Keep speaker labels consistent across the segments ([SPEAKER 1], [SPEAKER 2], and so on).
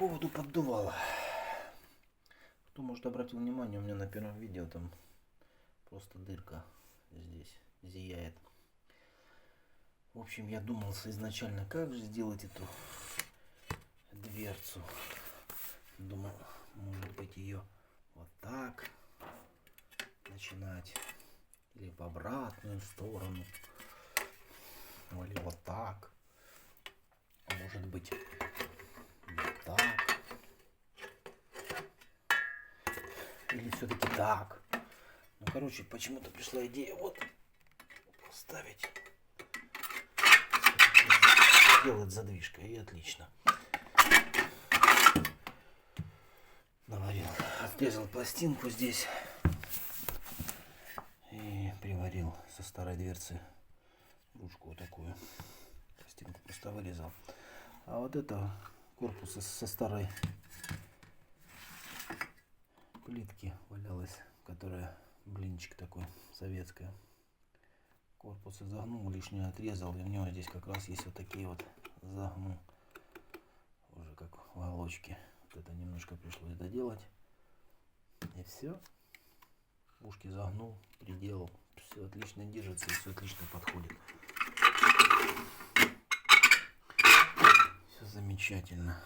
[SPEAKER 1] поводу поддувала. Кто, может, обратил внимание, у меня на первом видео там просто дырка здесь зияет. В общем, я думал изначально, как же сделать эту дверцу. Думал, может быть, ее вот так начинать. Или в обратную сторону. Или вот так. Может быть, вот так. Или все-таки так. Ну, короче, почему-то пришла идея вот поставить. Делать задвижкой, и отлично. Наварил, отрезал пластинку здесь и приварил со старой дверцы ручку вот такую. Пластинку просто вырезал. А вот это корпус со старой плитки валялась, которая блинчик такой, советская. Корпус изогнул, лишнее отрезал, и у него здесь как раз есть вот такие вот загнул, уже как уголочки. Вот это немножко пришлось доделать, и все. Ушки загнул, приделал, все отлично держится и все отлично подходит. Все замечательно.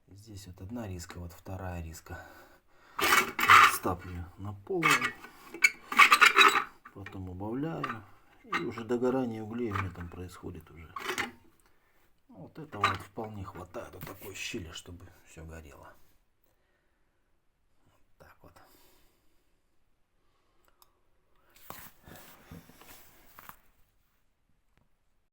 [SPEAKER 1] Здесь вот одна риска, вот вторая риска. Ставлю на пол, потом убавляю, и уже догорание углей у меня там происходит уже. Вот этого вот вполне хватает, вот такой щели, чтобы все горело.